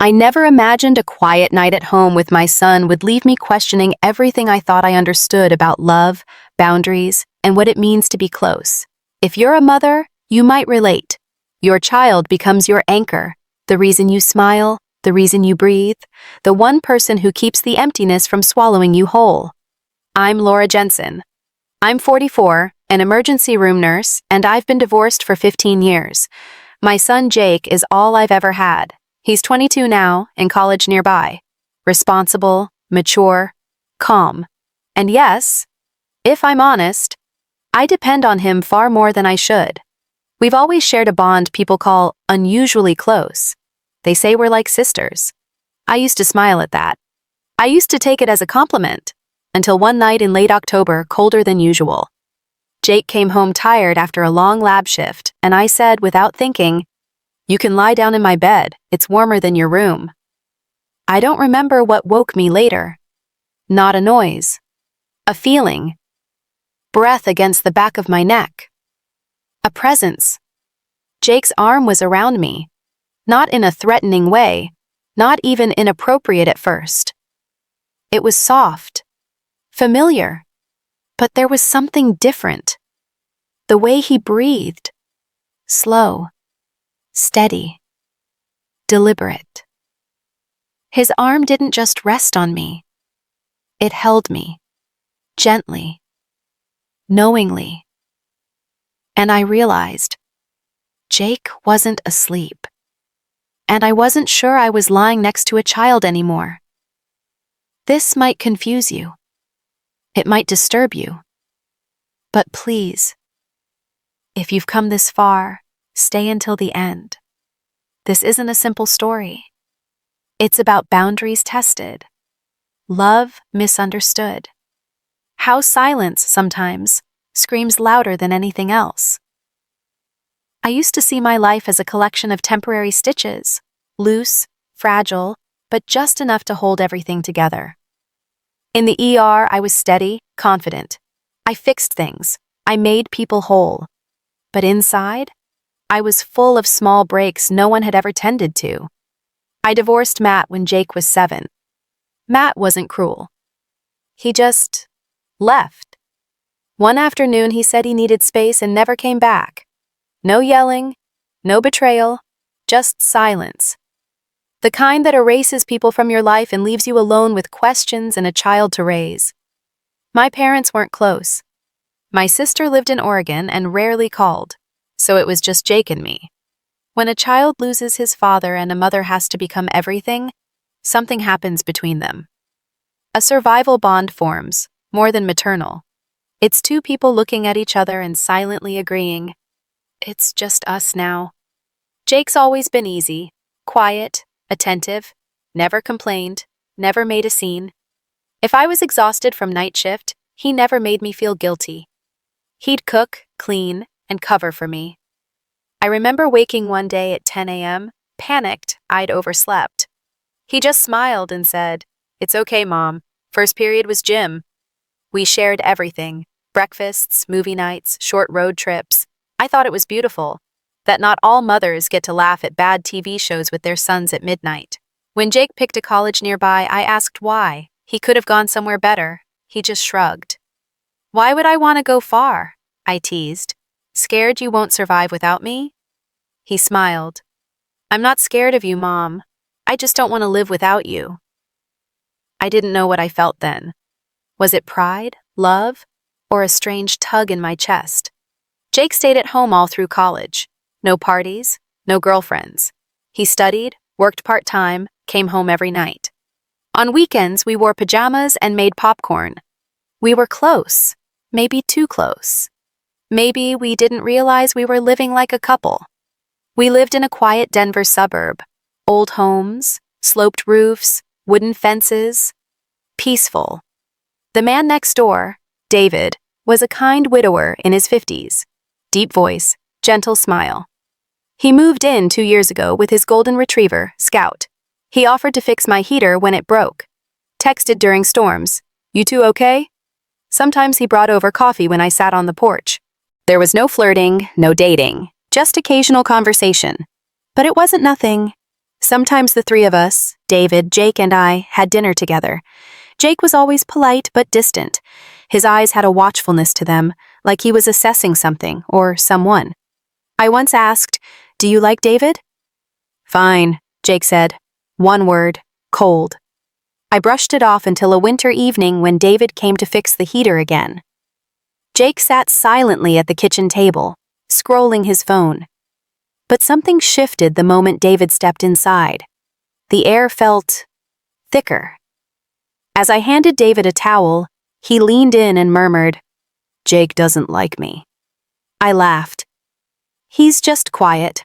I never imagined a quiet night at home with my son would leave me questioning everything I thought I understood about love, boundaries, and what it means to be close. If you're a mother, you might relate. Your child becomes your anchor, the reason you smile, the reason you breathe, the one person who keeps the emptiness from swallowing you whole. I'm Laura Jensen. I'm 44, an emergency room nurse, and I've been divorced for 15 years. My son Jake is all I've ever had. He's 22 now, in college nearby. Responsible, mature, calm. And yes, if I'm honest, I depend on him far more than I should. We've always shared a bond people call unusually close. They say we're like sisters. I used to smile at that. I used to take it as a compliment, until one night in late October, colder than usual. Jake came home tired after a long lab shift, and I said, without thinking, "You can lie down in my bed, it's warmer than your room." I don't remember what woke me later. Not a noise. A feeling. Breath against the back of my neck. A presence. Jake's arm was around me. Not in a threatening way, not even inappropriate at first. It was soft. Familiar. But there was something different. The way he breathed. Slow. Steady. Deliberate. His arm didn't just rest on me. It held me. Gently. Knowingly. And I realized Jake wasn't asleep. And I wasn't sure I was lying next to a child anymore. This might confuse you. It might disturb you. But please, if you've come this far, stay until the end. This isn't a simple story. It's about boundaries tested, love misunderstood, how silence sometimes screams louder than anything else. I used to see my life as a collection of temporary stitches, loose, fragile, but just enough to hold everything together. In the ER, I was steady, confident. I fixed things. I made people whole. But inside, I was full of small breaks no one had ever tended to. I divorced Matt when Jake was 7. Matt wasn't cruel. He just left. One afternoon, he said he needed space and never came back. No yelling, no betrayal, just silence. The kind that erases people from your life and leaves you alone with questions and a child to raise. My parents weren't close. My sister lived in Oregon and rarely called, so it was just Jake and me. When a child loses his father and a mother has to become everything, something happens between them. A survival bond forms, more than maternal. It's two people looking at each other and silently agreeing, "It's just us now." Jake's always been easy, quiet, attentive, never complained, never made a scene. If I was exhausted from night shift, he never made me feel guilty. He'd cook, clean, and cover for me. I remember waking one day at 10 a.m., panicked I'd overslept. He just smiled and said, "It's okay, Mom. First period was gym." We shared everything, breakfasts, movie nights, short road trips. I thought it was beautiful that not all mothers get to laugh at bad TV shows with their sons at midnight. When Jake picked a college nearby, I asked why. He could have gone somewhere better. He just shrugged. "Why would I want to go far?" I teased. "Scared you won't survive without me?" He smiled. "I'm not scared of you, Mom. I just don't want to live without you." I didn't know what I felt then. Was it pride, love, or a strange tug in my chest? Jake stayed at home all through college. No parties, no girlfriends. He studied, worked part-time, came home every night. On weekends, we wore pajamas and made popcorn. We were close, maybe too close. Maybe we didn't realize we were living like a couple. We lived in a quiet Denver suburb. Old homes, sloped roofs, wooden fences. Peaceful. The man next door, David, was a kind widower in his 50s. Deep voice, gentle smile. He moved in 2 years ago with his golden retriever, Scout. He offered to fix my heater when it broke. Texted during storms, "You two okay?" Sometimes he brought over coffee when I sat on the porch. There was no flirting, no dating, just occasional conversation. But it wasn't nothing Sometimes the three of us, David, Jake, and I, had dinner together. Jake was always polite but distant. His eyes had a watchfulness to them, like he was assessing something or someone. I once asked, "Do you like David?" "Fine," Jake said. One word, cold. I brushed it off until a winter evening when David came to fix the heater again. Jake sat silently at the kitchen table, scrolling his phone. But something shifted the moment David stepped inside. The air felt thicker. As I handed David a towel, he leaned in and murmured, "Jake doesn't like me." I laughed. "He's just quiet."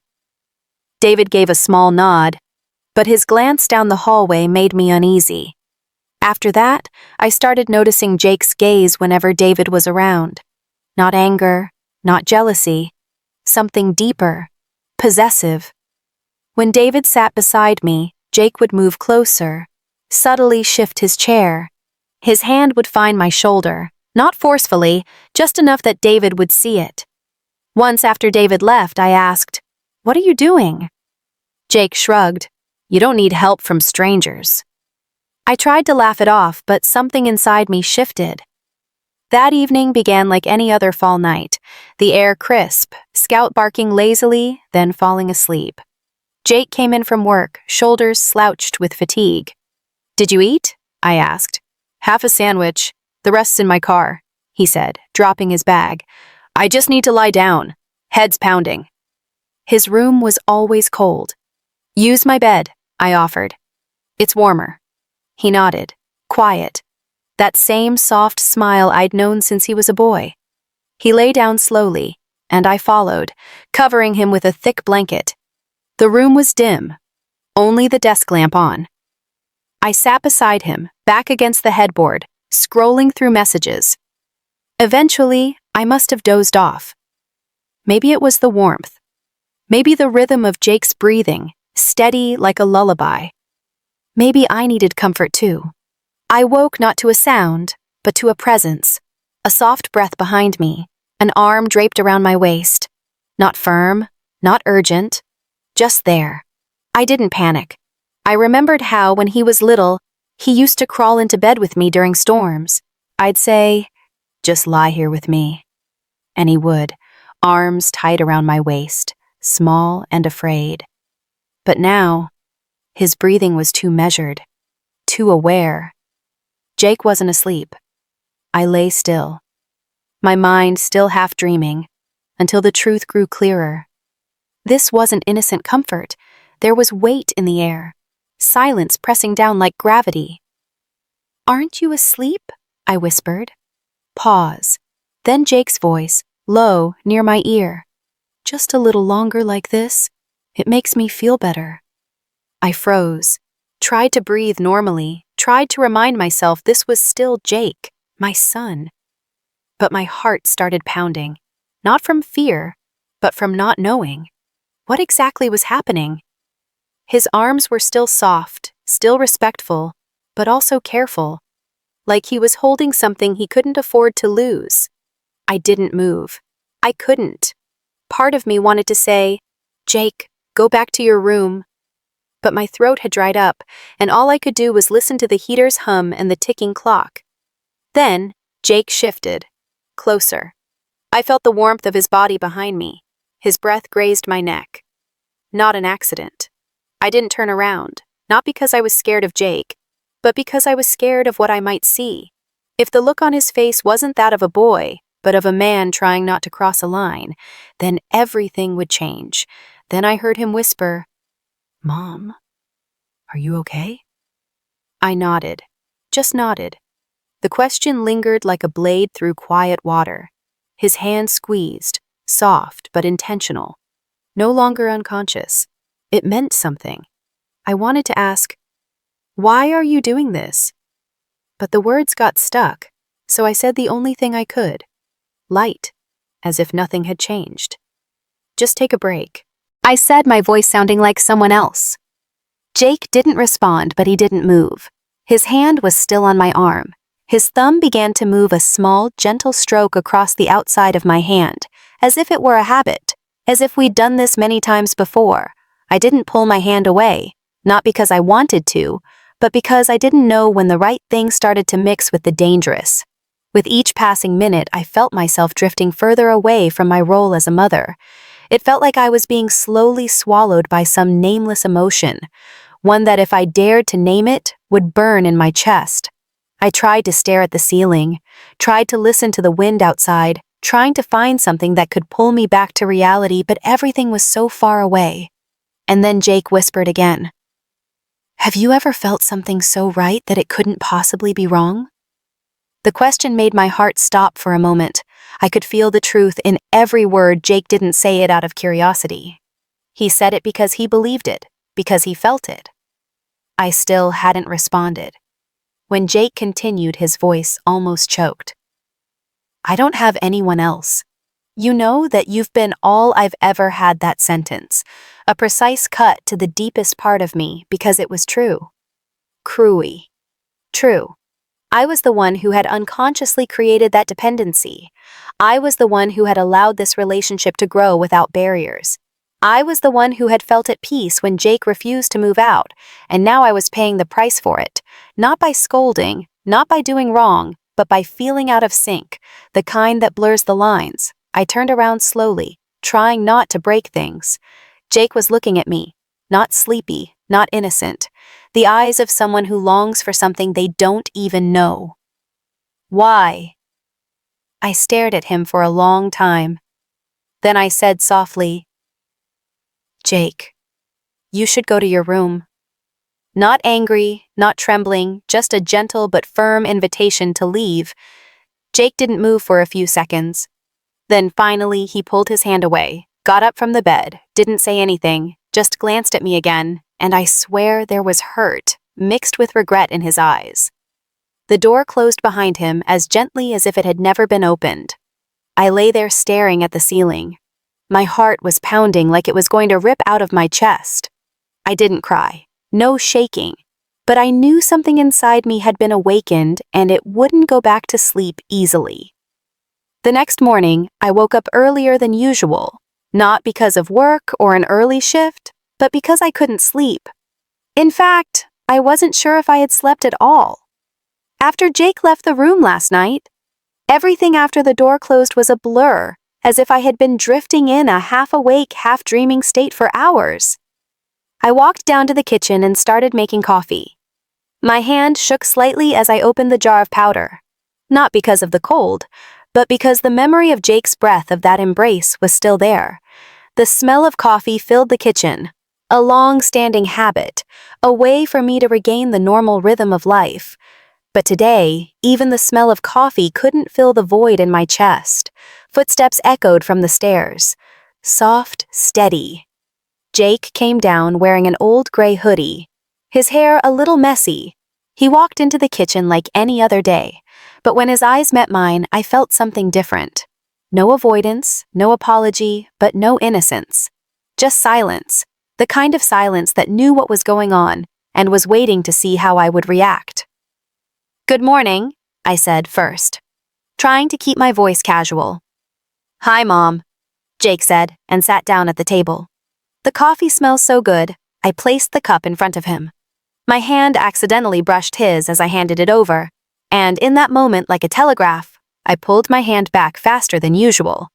David gave a small nod, but his glance down the hallway made me uneasy. After that, I started noticing Jake's gaze whenever David was around. Not anger, not jealousy, something deeper, possessive. When David sat beside me, Jake would move closer, subtly shift his chair. His hand would find my shoulder, not forcefully, just enough that David would see it. Once after David left, I asked, "What are you doing?" Jake shrugged. "You don't need help from strangers." I tried to laugh it off, but something inside me shifted. That evening began like any other fall night, the air crisp, Scout barking lazily, then falling asleep. Jake came in from work, shoulders slouched with fatigue. "Did you eat?" I asked. "Half a sandwich. The rest's in my car," he said, dropping his bag. "I just need to lie down. Head's pounding." His room was always cold. "Use my bed," I offered. "It's warmer." He nodded, quiet. That same soft smile I'd known since he was a boy. He lay down slowly, and I followed, covering him with a thick blanket. The room was dim, only the desk lamp on. I sat beside him, back against the headboard, scrolling through messages. Eventually, I must have dozed off. Maybe it was the warmth. Maybe the rhythm of Jake's breathing, steady like a lullaby. Maybe I needed comfort too. I woke not to a sound, but to a presence, a soft breath behind me, an arm draped around my waist. Not firm, not urgent, just there. I didn't panic. I remembered how, when he was little, he used to crawl into bed with me during storms. I'd say, "Just lie here with me." And he would, arms tight around my waist, small and afraid. But now, his breathing was too measured, too aware. Jake wasn't asleep. I lay still, my mind still half dreaming, until the truth grew clearer. This wasn't innocent comfort. There was weight in the air, silence pressing down like gravity. "Aren't you asleep?" I whispered. Pause. Then Jake's voice, low, near my ear. "Just a little longer like this. It makes me feel better." I froze, tried to breathe normally, tried to remind myself this was still Jake, my son. But my heart started pounding, not from fear, but from not knowing. What exactly was happening? His arms were still soft, still respectful, but also careful, like he was holding something he couldn't afford to lose. I didn't move. I couldn't. Part of me wanted to say, "Jake, go back to your room." But my throat had dried up, and all I could do was listen to the heater's hum and the ticking clock. Then, Jake shifted. Closer. I felt the warmth of his body behind me. His breath grazed my neck. Not an accident. I didn't turn around, not because I was scared of Jake, but because I was scared of what I might see. If the look on his face wasn't that of a boy, but of a man trying not to cross a line, then everything would change. Then I heard him whisper, "Mom, are you okay?" I nodded, just nodded. The question lingered like a blade through quiet water. His hand squeezed, soft but intentional. No longer unconscious. It meant something. I wanted to ask, "Why are you doing this?" But the words got stuck, so I said the only thing I could. Light, as if nothing had changed. "Just take a break," I said, my voice sounding like someone else. Jake didn't respond, but he didn't move. His hand was still on my arm. His thumb began to move a small, gentle stroke across the outside of my hand, as if it were a habit, as if we'd done this many times before. I didn't pull my hand away. not because I wanted to, but because I didn't know when the right thing started to mix with the dangerous. With each passing minute, I felt myself drifting further away from my role as a mother. It felt like I was being slowly swallowed by some nameless emotion, one that if I dared to name it, would burn in my chest. I tried to stare at the ceiling, tried to listen to the wind outside, trying to find something that could pull me back to reality, but everything was so far away. And then Jake whispered again. Have you ever felt something so right that it couldn't possibly be wrong? The question made my heart stop for a moment. I could feel the truth in every word. Jake didn't say it out of curiosity. He said it because he believed it, because he felt it. I still hadn't responded. When Jake continued, his voice almost choked. I don't have anyone else. You know that you've been all I've ever had. That sentence, a precise cut to the deepest part of me because it was true. Cruelly. True. I was the one who had unconsciously created that dependency. I was the one who had allowed this relationship to grow without barriers. I was the one who had felt at peace when Jake refused to move out, and now I was paying the price for it, not by scolding, not by doing wrong, but by feeling out of sync, the kind that blurs the lines. I turned around slowly, trying not to break things. Jake was looking at me, not sleepy, not innocent, the eyes of someone who longs for something they don't even know. Why? I stared at him for a long time. Then I said softly, Jake, you should go to your room. Not angry, not trembling, just a gentle but firm invitation to leave. Jake didn't move for a few seconds. Then finally he pulled his hand away, got up from the bed, didn't say anything, just glanced at me again, and I swear there was hurt, mixed with regret in his eyes. The door closed behind him as gently as if it had never been opened. I lay there staring at the ceiling. My heart was pounding like it was going to rip out of my chest. I didn't cry, no shaking, but I knew something inside me had been awakened and it wouldn't go back to sleep easily. The next morning, I woke up earlier than usual, not because of work or an early shift, but because I couldn't sleep. In fact, I wasn't sure if I had slept at all. After Jake left the room last night, everything after the door closed was a blur, as if I had been drifting in a half-awake, half-dreaming state for hours. I walked down to the kitchen and started making coffee. My hand shook slightly as I opened the jar of powder, not because of the cold, but because the memory of Jake's breath of that embrace was still there. The smell of coffee filled the kitchen, a long-standing habit, a way for me to regain the normal rhythm of life. But today, even the smell of coffee couldn't fill the void in my chest. Footsteps echoed from the stairs. Soft, steady. Jake came down wearing an old gray hoodie, his hair a little messy. He walked into the kitchen like any other day, but when his eyes met mine, I felt something different. No avoidance, no apology, but no innocence. Just silence, the kind of silence that knew what was going on and was waiting to see how I would react. Good morning, I said first, trying to keep my voice casual. Hi, Mom, Jake said and sat down at the table. The coffee smells so good, I placed the cup in front of him. My hand accidentally brushed his as I handed it over, and in that moment, like a telegraph, I pulled my hand back faster than usual.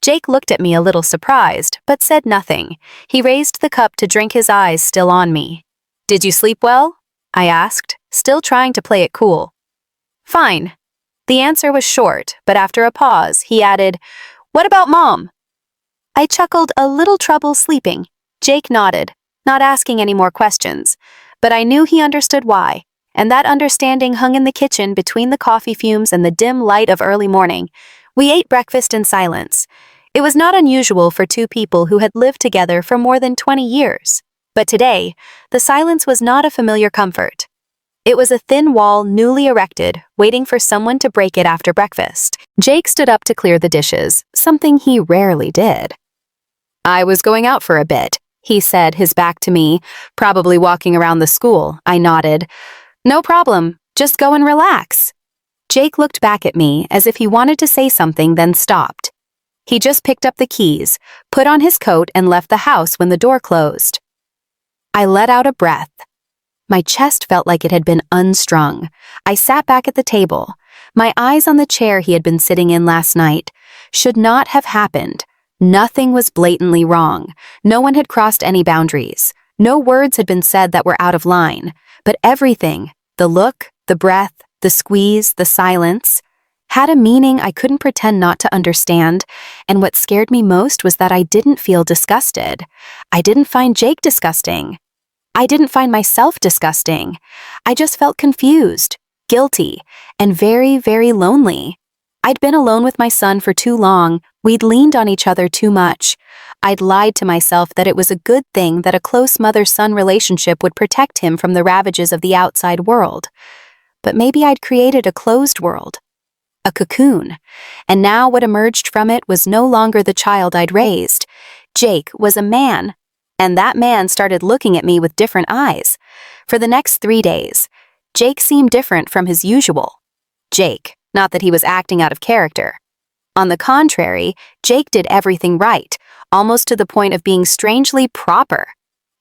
Jake looked at me a little surprised, but said nothing. He raised the cup to drink, his eyes still on me. Did you sleep well? I asked, still trying to play it cool. Fine. The answer was short, but after a pause, he added, What about Mom? I chuckled, a little trouble sleeping. Jake nodded, not asking any more questions, but I knew he understood why, and that understanding hung in the kitchen between the coffee fumes and the dim light of early morning. We ate breakfast in silence. It was not unusual for two people who had lived together for more than 20 years. But today, the silence was not a familiar comfort. It was a thin wall newly erected, waiting for someone to break it after breakfast. Jake stood up to clear the dishes, something he rarely did. I was going out for a bit, he said, his back to me, probably walking around the school. I nodded. No problem, just go and relax. Jake looked back at me as if he wanted to say something, then stopped. He just picked up the keys, put on his coat, and left the house when the door closed. I let out a breath. My chest felt like it had been unstrung. I sat back at the table, my eyes on the chair he had been sitting in last night. Should not have happened. Nothing was blatantly wrong. No one had crossed any boundaries. No words had been said that were out of line. But everything, the look, the breath, the squeeze, the silence, had a meaning I couldn't pretend not to understand, and what scared me most was that I didn't feel disgusted. I didn't find Jake disgusting. I didn't find myself disgusting. I just felt confused, guilty, and very, very lonely. I'd been alone with my son for too long. We'd leaned on each other too much. I'd lied to myself that it was a good thing that a close mother-son relationship would protect him from the ravages of the outside world. But maybe I'd created a closed world, a cocoon, and now what emerged from it was no longer the child I'd raised. Jake was a man, and that man started looking at me with different eyes. For the next 3 days, Jake seemed different from his usual. Jake, not that he was acting out of character. On the contrary, Jake did everything right, almost to the point of being strangely proper.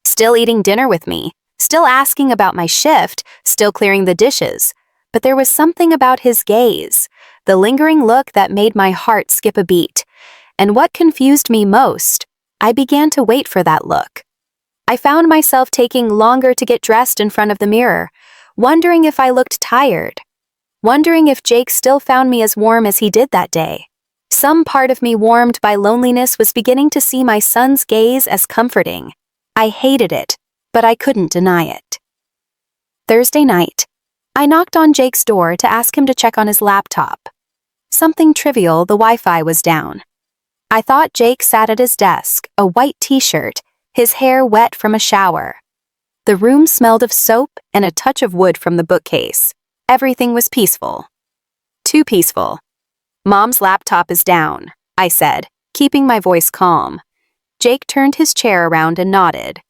Still eating dinner with me, still asking about my shift, still clearing the dishes. But there was something about his gaze, the lingering look that made my heart skip a beat. And what confused me most, I began to wait for that look. I found myself taking longer to get dressed in front of the mirror, wondering if I looked tired, wondering if Jake still found me as warm as he did that day. Some part of me warmed by loneliness was beginning to see my son's gaze as comforting. I hated it, but I couldn't deny it. Thursday night, I knocked on Jake's door to ask him to check on his laptop. Something trivial, the Wi-Fi was down. I thought Jake sat at his desk, a white t-shirt, his hair wet from a shower. The room smelled of soap and a touch of wood from the bookcase. Everything was peaceful. Too peaceful. Mom's laptop is down, I said, keeping my voice calm. Jake turned his chair around and nodded.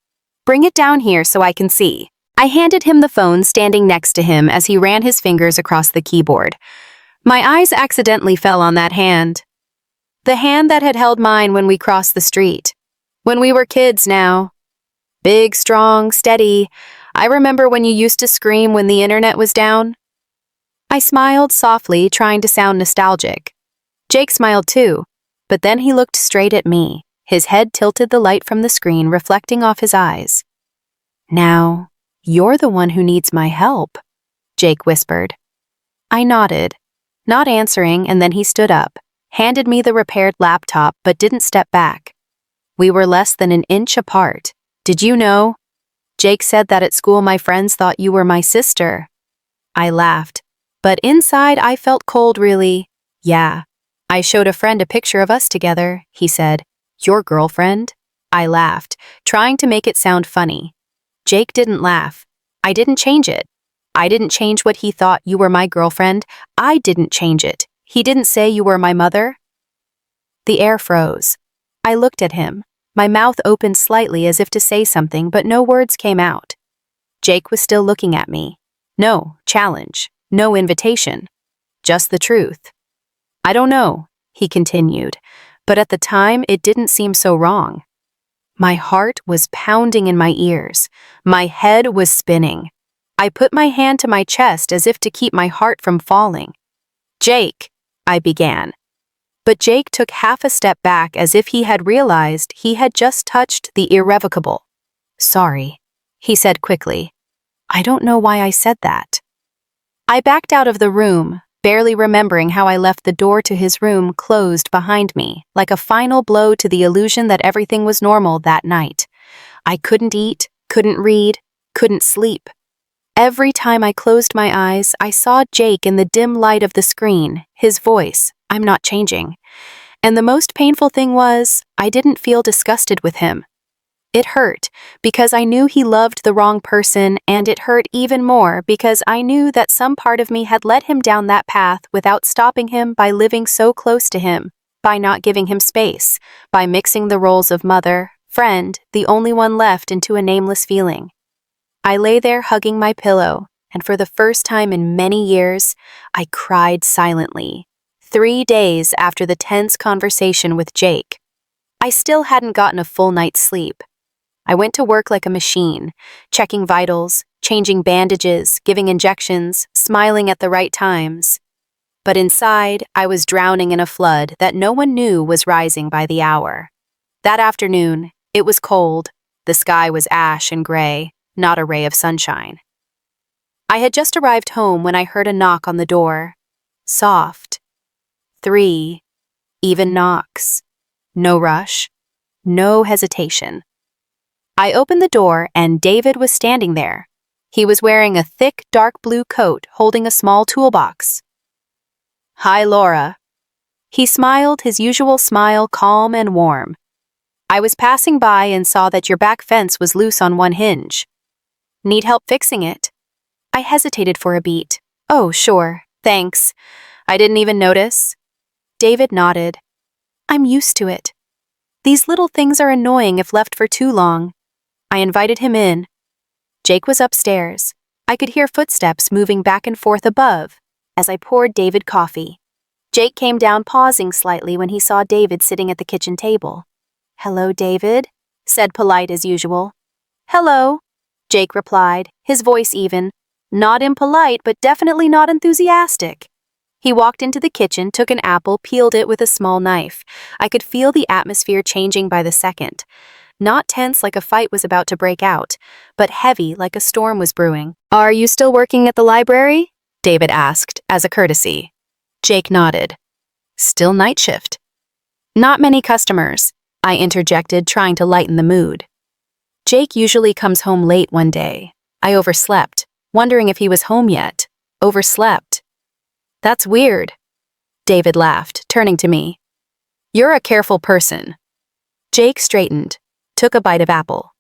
Bring it down here so I can see. I handed him the phone standing next to him as he ran his fingers across the keyboard. My eyes accidentally fell on that hand. The hand that had held mine when we crossed the street. When we were kids now. Big, strong, steady. I remember when you used to scream when the internet was down. I smiled softly, trying to sound nostalgic. Jake smiled too, but then he looked straight at me, his head tilted, the light from the screen reflecting off his eyes. Now, you're the one who needs my help, Jake whispered. I nodded, not answering, and then he stood up, handed me the repaired laptop, but didn't step back. We were less than an inch apart. Did you know? Jake said that at school my friends thought you were my sister. I laughed, but inside I felt cold, really. Yeah. I showed a friend a picture of us together, he said. Your girlfriend? I laughed, trying to make it sound funny. Jake didn't laugh. I didn't change it. I didn't change what he thought you were my girlfriend. I didn't change it. He didn't say you were my mother. The air froze. I looked at him, my mouth opened slightly as if to say something, but no words came out. Jake was still looking at me. No challenge, no invitation, just the truth. I don't know, he continued, but at the time it didn't seem so wrong. My heart was pounding in my ears. My head was spinning. I put my hand to my chest as if to keep my heart from falling. Jake, I began. But Jake took half a step back as if he had realized he had just touched the irrevocable. Sorry, he said quickly. I don't know why I said that. I backed out of the room, barely remembering how I left the door to his room closed behind me, like a final blow to the illusion that everything was normal that night. I couldn't eat, couldn't read, couldn't sleep. Every time I closed my eyes, I saw Jake in the dim light of the screen, his voice, I'm not changing. And the most painful thing was, I didn't feel disgusted with him. It hurt, because I knew he loved the wrong person, and it hurt even more because I knew that some part of me had led him down that path without stopping him by living so close to him, by not giving him space, by mixing the roles of mother, friend, the only one left, into a nameless feeling. I lay there hugging my pillow, and for the first time in many years, I cried silently. 3 days after the tense conversation with Jake. I still hadn't gotten a full night's sleep. I went to work like a machine, checking vitals, changing bandages, giving injections, smiling at the right times. But inside, I was drowning in a flood that no one knew was rising by the hour. That afternoon, it was cold. The sky was ash and gray, not a ray of sunshine. I had just arrived home when I heard a knock on the door. Soft. 3 even knocks. No rush. No hesitation. I opened the door and David was standing there. He was wearing a thick, dark blue coat holding a small toolbox. "Hi, Laura." He smiled, his usual smile, calm and warm. "I was passing by and saw that your back fence was loose on one hinge. Need help fixing it?" I hesitated for a beat. "Oh, sure, thanks. I didn't even notice." David nodded. "I'm used to it. These little things are annoying if left for too long." I invited him in. Jake was upstairs. I could hear footsteps moving back and forth above as I poured David coffee. Jake came down, pausing slightly when he saw David sitting at the kitchen table. "Hello, David," said, polite as usual. "Hello," Jake replied, his voice even. Not impolite, but definitely not enthusiastic. He walked into the kitchen, took an apple, peeled it with a small knife. I could feel the atmosphere changing by the second. Not tense like a fight was about to break out, but heavy like a storm was brewing. "Are you still working at the library?" David asked, as a courtesy. Jake nodded. "Still night shift?" "Not many customers," I interjected, trying to lighten the mood. Jake usually comes home late one day. I overslept, wondering if he was home yet. Overslept. "That's weird." David laughed, turning to me. "You're a careful person." Jake straightened, took a bite of apple.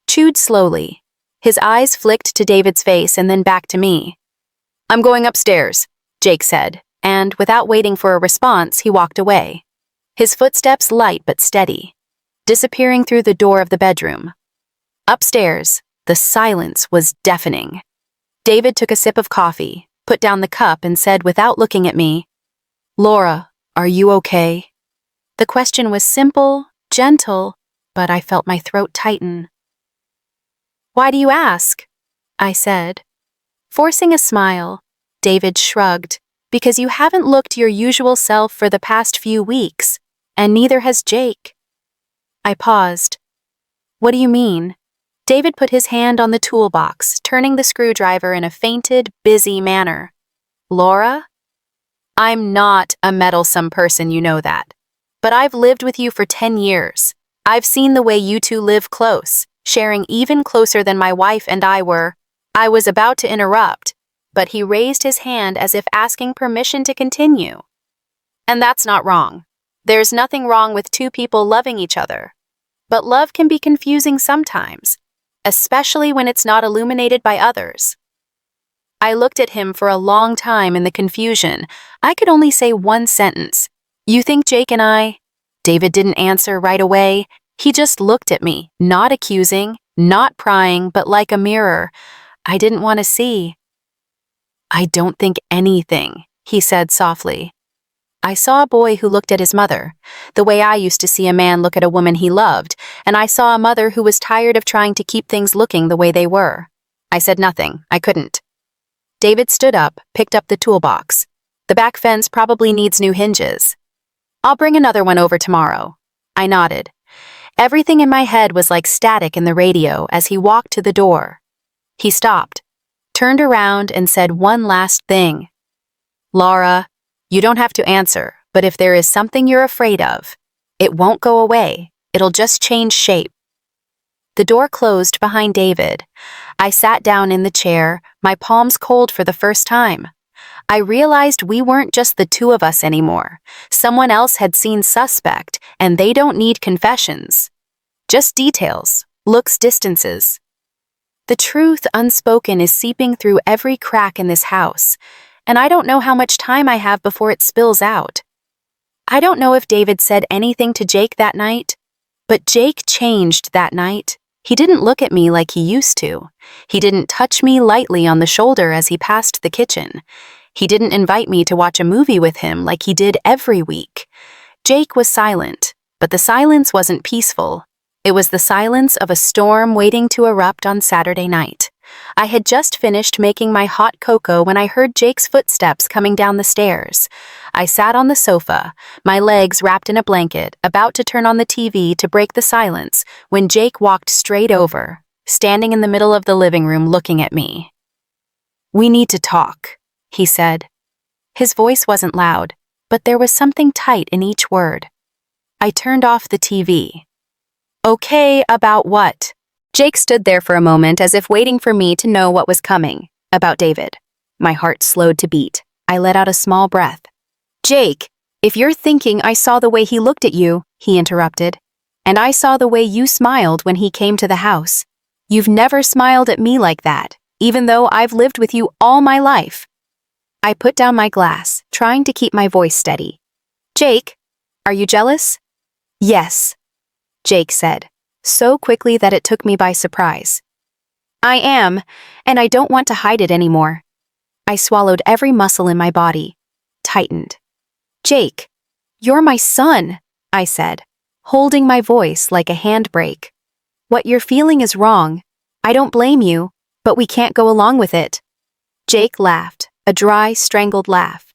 Chewed slowly. His eyes flicked to David's face and then back to me. "I'm going upstairs," Jake said, and without waiting for a response, he walked away. His footsteps light but steady, disappearing through the door of the bedroom. Upstairs, the silence was deafening. David took a sip of coffee, put down the cup, and said without looking at me, "Laura, are you okay?" The question was simple, gentle, but I felt my throat tighten. "Why do you ask?" I said. Forcing a smile, David shrugged. "Because you haven't looked your usual self for the past few weeks, and neither has Jake." I paused. "What do you mean?" David put his hand on the toolbox, turning the screwdriver in a feinted, busy manner. "Laura? I'm not a meddlesome person, you know that. But I've lived with you for 10 years. I've seen the way you two live close, sharing even closer than my wife and I were." I was about to interrupt, but he raised his hand as if asking permission to continue. "And that's not wrong. There's nothing wrong with two people loving each other. But love can be confusing sometimes, especially when it's not illuminated by others." I looked at him for a long time in the confusion. I could only say one sentence. "You think Jake and I—" David didn't answer right away. He just looked at me, not accusing, not prying, but like a mirror. I didn't want to see. "I don't think anything," he said softly. I saw a boy who looked at his mother, the way I used to see a man look at a woman he loved, and I saw a mother who was tired of trying to keep things looking the way they were. I said nothing. I couldn't. David stood up, picked up the toolbox. "The back fence probably needs new hinges. I'll bring another one over tomorrow." I nodded. Everything in my head was like static in the radio as he walked to the door. He stopped, turned around, and said one last thing. "Laura, you don't have to answer, but if there is something you're afraid of, it won't go away. It'll just change shape." The door closed behind David. I sat down in the chair, my palms cold for the first time. I realized we weren't just the two of us anymore. Someone else had seen suspect, and they don't need confessions. Just details, looks, distances. The truth unspoken is seeping through every crack in this house, and I don't know how much time I have before it spills out. I don't know if David said anything to Jake that night, but Jake changed that night. He didn't look at me like he used to. He didn't touch me lightly on the shoulder as he passed the kitchen. He didn't invite me to watch a movie with him like he did every week. Jake was silent, but the silence wasn't peaceful. It was the silence of a storm waiting to erupt on Saturday night. I had just finished making my hot cocoa when I heard Jake's footsteps coming down the stairs. I sat on the sofa, my legs wrapped in a blanket, about to turn on the TV to break the silence, when Jake walked straight over, standing in the middle of the living room looking at me. "We need to talk," he said. His voice wasn't loud, but there was something tight in each word. I turned off the TV. "Okay, about what?" Jake stood there for a moment as if waiting for me to know what was coming. "About David." My heart slowed to beat. I let out a small breath. "Jake, if you're thinking I saw the way he looked at you," he interrupted, "and I saw the way you smiled when he came to the house. You've never smiled at me like that, even though I've lived with you all my life." I put down my glass, trying to keep my voice steady. "Jake, are you jealous?" "Yes," Jake said, so quickly that it took me by surprise. "I am, and I don't want to hide it anymore." I swallowed every muscle in my body, tightened. "Jake, you're my son," I said, holding my voice like a handbrake. "What you're feeling is wrong. I don't blame you, but we can't go along with it." Jake laughed, a dry, strangled laugh.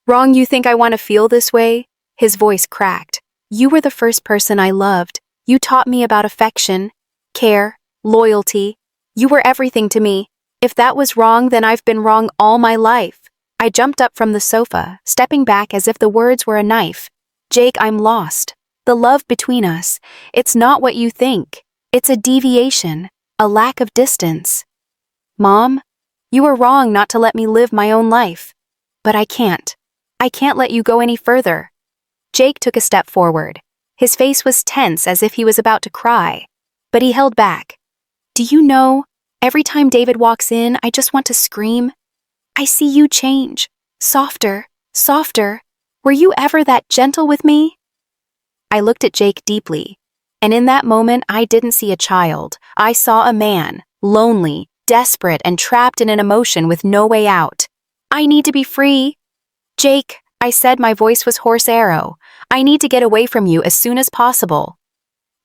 "Wrong you think I want to feel this way?" His voice cracked. "You were the first person I loved. You taught me about affection, care, loyalty. You were everything to me. If that was wrong, then I've been wrong all my life." I jumped up from the sofa, stepping back as if the words were a knife. "Jake, I'm lost. The love between us, it's not what you think. It's a deviation, a lack of distance. Mom, you were wrong not to let me live my own life. But I can't. I can't let you go any further." Jake took a step forward. His face was tense as if he was about to cry, but he held back. "Do you know, every time David walks in, I just want to scream. I see you change. Softer, softer. Were you ever that gentle with me?" I looked at Jake deeply, and in that moment I didn't see a child. I saw a man, lonely, desperate, and trapped in an emotion with no way out. "I need to be free." "Jake," I said, my voice was hoarse arrow. "I need to get away from you as soon as possible."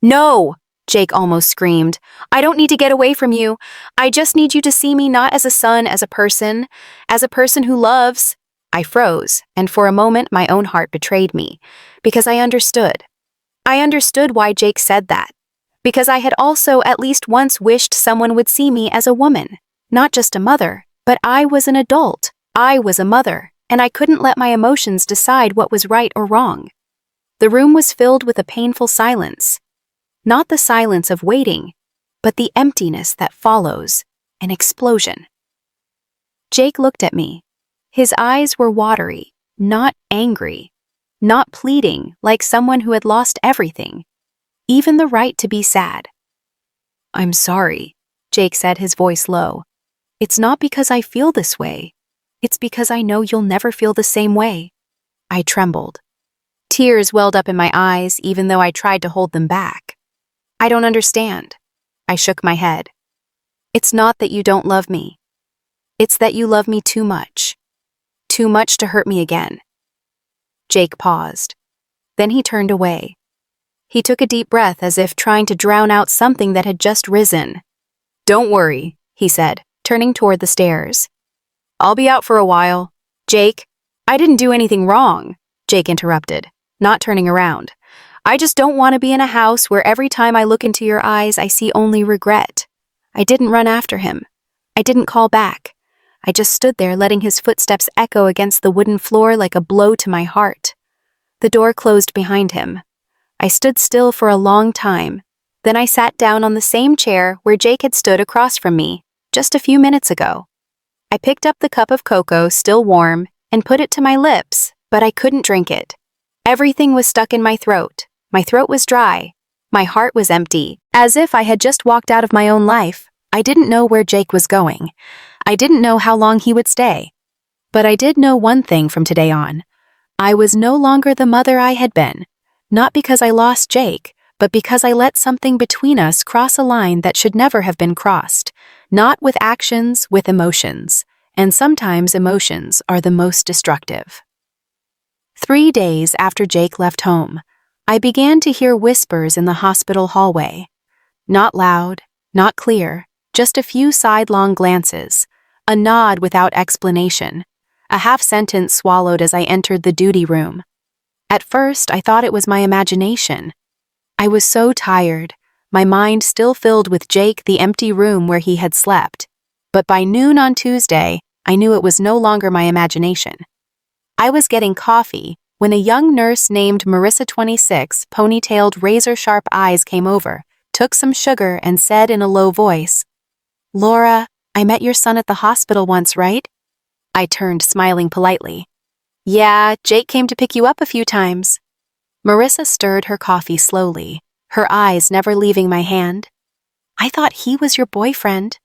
"No!" Jake almost screamed. "I don't need to get away from you. I just need you to see me not as a son, as a person who loves." I froze, and for a moment my own heart betrayed me, because I understood. I understood why Jake said that, because I had also at least once wished someone would see me as a woman, not just a mother, but I was an adult. I was a mother, and I couldn't let my emotions decide what was right or wrong. The room was filled with a painful silence. Not the silence of waiting, but the emptiness that follows an explosion. Jake looked at me. His eyes were watery, not angry, not pleading like someone who had lost everything, even the right to be sad. "I'm sorry," Jake said, his voice low. "It's not because I feel this way. It's because I know you'll never feel the same way." I trembled. Tears welled up in my eyes, even though I tried to hold them back. "I don't understand." I shook my head. "It's not that you don't love me. It's that you love me too much. Too much to hurt me again." Jake paused. Then he turned away. He took a deep breath as if trying to drown out something that had just risen. "Don't worry," he said, turning toward the stairs. "I'll be out for a while." "Jake, I didn't do anything wrong," Jake interrupted, not turning around. "I just don't want to be in a house where every time I look into your eyes I see only regret." I didn't run after him. I didn't call back. I just stood there letting his footsteps echo against the wooden floor like a blow to my heart. The door closed behind him. I stood still for a long time. Then I sat down on the same chair where Jake had stood across from me just a few minutes ago. I picked up the cup of cocoa, still warm, and put it to my lips, but I couldn't drink it. Everything was stuck in my throat. My throat was dry. My heart was empty, as if I had just walked out of my own life. I didn't know where Jake was going. I didn't know how long he would stay. But I did know one thing from today on. I was no longer the mother I had been, not because I lost Jake, but because I let something between us cross a line that should never have been crossed, not with actions, with emotions. And sometimes emotions are the most destructive. 3 days after Jake left home, I began to hear whispers in the hospital hallway. Not loud, not clear, just a few sidelong glances, a nod without explanation, a half-sentence swallowed as I entered the duty room. At first, I thought it was my imagination. I was so tired, my mind still filled with Jake, the empty room where he had slept. But by noon on Tuesday, I knew it was no longer my imagination. I was getting coffee when a young nurse named Marissa 26, ponytailed razor-sharp eyes came over, took some sugar, and said in a low voice, "Laura, I met your son at the hospital once, right?" I turned, smiling politely. "Yeah, Jake came to pick you up a few times." Marissa stirred her coffee slowly, her eyes never leaving my hand. "I thought he was your boyfriend.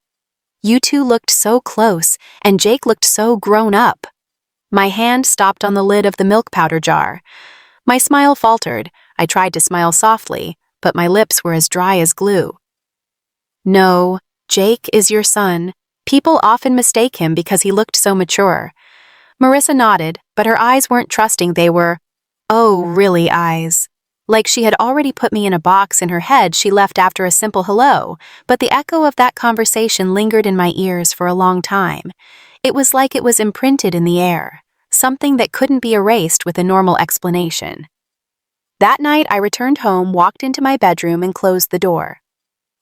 You two looked so close, and Jake looked so grown up." My hand stopped on the lid of the milk powder jar. My smile faltered. I tried to smile softly, but my lips were as dry as glue. "No, Jake is your son. People often mistake him because he looked so mature." Marissa nodded, but her eyes weren't trusting. They were, "Oh, really?" eyes. Like she had already put me in a box in her head she left after a simple hello, but the echo of that conversation lingered in my ears for a long time. It was like it was imprinted in the air, something that couldn't be erased with a normal explanation. That night I returned home, walked into my bedroom, and closed the door,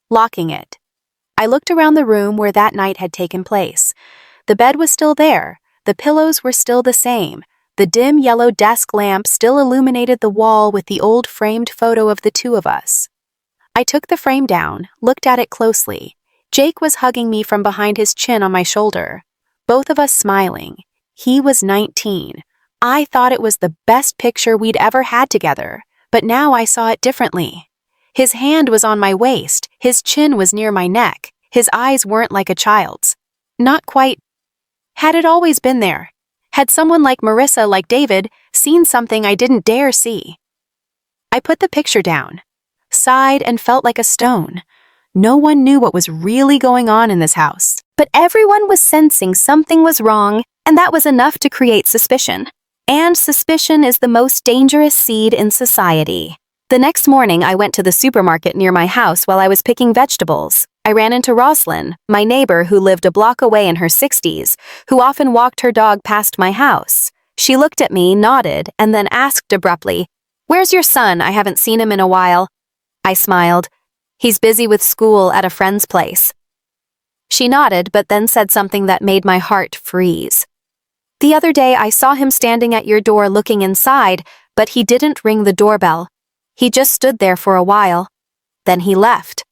locking it. I looked around the room where that night had taken place. The bed was still there, the pillows were still the same, the dim yellow desk lamp still illuminated the wall with the old framed photo of the two of us. I took the frame down, looked at it closely. Jake was hugging me from behind, his chin on my shoulder. Both of us smiling. He was 19. I thought it was the best picture we'd ever had together, but now I saw it differently. His hand was on my waist, his chin was near my neck, his eyes weren't like a child's. Not quite. Had it always been there? Had someone like Marissa, like David, seen something I didn't dare see? I put the picture down, sighed, and felt like a stone. No one knew what was really going on in this house, but everyone was sensing something was wrong, and that was enough to create suspicion. And suspicion is the most dangerous seed in society. The next morning, I went to the supermarket near my house while I was picking vegetables. I ran into Roslyn, my neighbor who lived a block away in her 60s, who often walked her dog past my house. She looked at me, nodded, and then asked abruptly, "Where's your son? I haven't seen him in a while." I smiled. "He's busy with school at a friend's place." She nodded, but then said something that made my heart freeze. "The other day I saw him standing at your door looking inside, but he didn't ring the doorbell. He just stood there for a while. Then he left."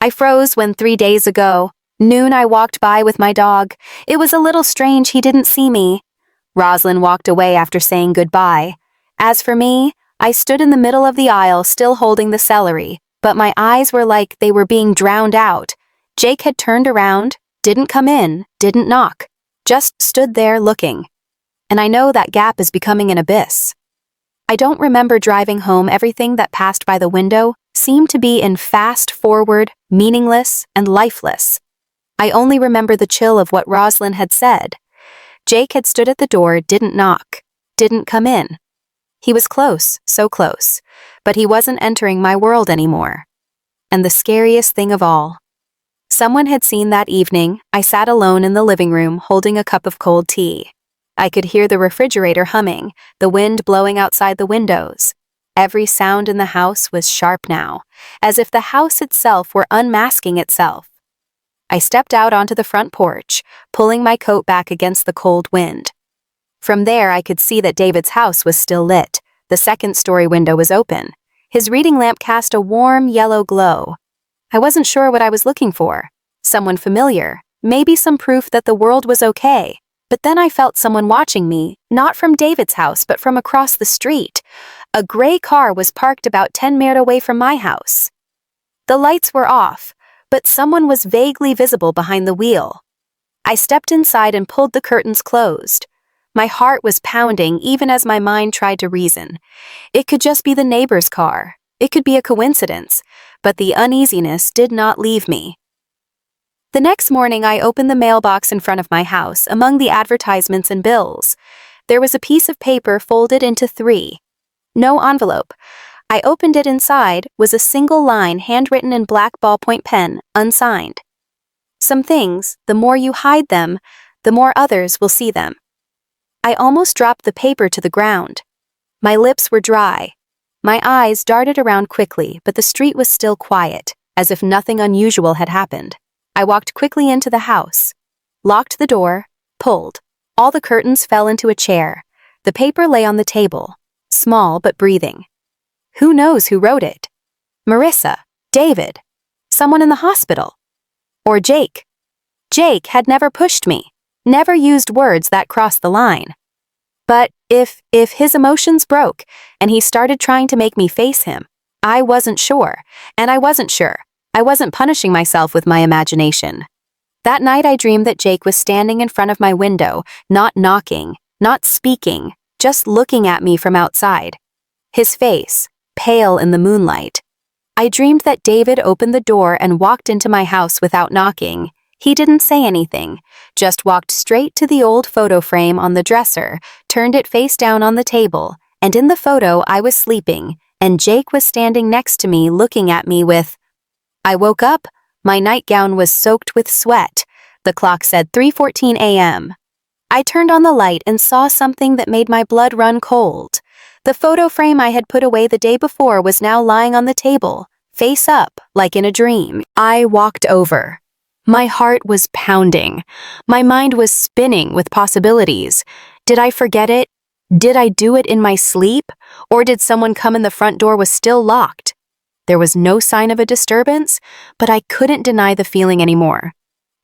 I froze when 3 days ago, noon, I walked by with my dog. It was a little strange he didn't see me. Roslyn walked away after saying goodbye. As for me, I stood in the middle of the aisle still holding the celery, but my eyes were like they were being drowned out. Jake had turned around, didn't come in, didn't knock, just stood there looking. And I know that gap is becoming an abyss. I don't remember driving home. Everything that passed by the window seemed to be in fast forward, meaningless, and lifeless. I only remember the chill of what Roslyn had said. Jake had stood at the door, didn't knock, didn't come in. He was close, so close, but he wasn't entering my world anymore. And the scariest thing of all, someone had seen that evening. I sat alone in the living room holding a cup of cold tea. I could hear the refrigerator humming, the wind blowing outside the windows. Every sound in the house was sharp now, as if the house itself were unmasking itself. I stepped out onto the front porch, pulling my coat back against the cold wind. From there I could see that David's house was still lit. The second-story window was open. His reading lamp cast a warm yellow glow. I wasn't sure what I was looking for. Someone familiar, maybe some proof that the world was okay. But then I felt someone watching me, not from David's house, but from across the street. A gray car was parked about 10 meters away from my house. The lights were off, but someone was vaguely visible behind the wheel. I stepped inside and pulled the curtains closed. My heart was pounding even as my mind tried to reason. It could just be the neighbor's car. It could be a coincidence, but the uneasiness did not leave me. The next morning, I opened the mailbox in front of my house. Among the advertisements and bills, there was a piece of paper folded into 3. No envelope. I opened it. Inside was a single line handwritten in black ballpoint pen, unsigned. Some things, the more you hide them, the more others will see them. I almost dropped the paper to the ground. My lips were dry. My eyes darted around quickly, but the street was still quiet, as if nothing unusual had happened. I walked quickly into the house, locked the door, pulled. All the curtains fell into a chair. The paper lay on the table, small but breathing. Who knows who wrote it? Marissa, David, someone in the hospital. Or Jake. Jake had never pushed me, never used words that crossed the line. But if his emotions broke and he started trying to make me face him, I wasn't sure, and I wasn't sure. I wasn't punishing myself with my imagination. That night I dreamed that Jake was standing in front of my window, not knocking, not speaking, just looking at me from outside. His face, pale in the moonlight. I dreamed that David opened the door and walked into my house without knocking. He didn't say anything, just walked straight to the old photo frame on the dresser, turned it face down on the table, and in the photo I was sleeping, and Jake was standing next to me looking at me with... I woke up. My nightgown was soaked with sweat. The clock said 3:14 a.m. I turned on the light and saw something that made my blood run cold. The photo frame I had put away the day before was now lying on the table, face up, like in a dream. I walked over. My heart was pounding. My mind was spinning with possibilities. Did I forget it? Did I do it in my sleep? Or did someone come in? The front door was still locked. There was no sign of a disturbance, but I couldn't deny the feeling anymore.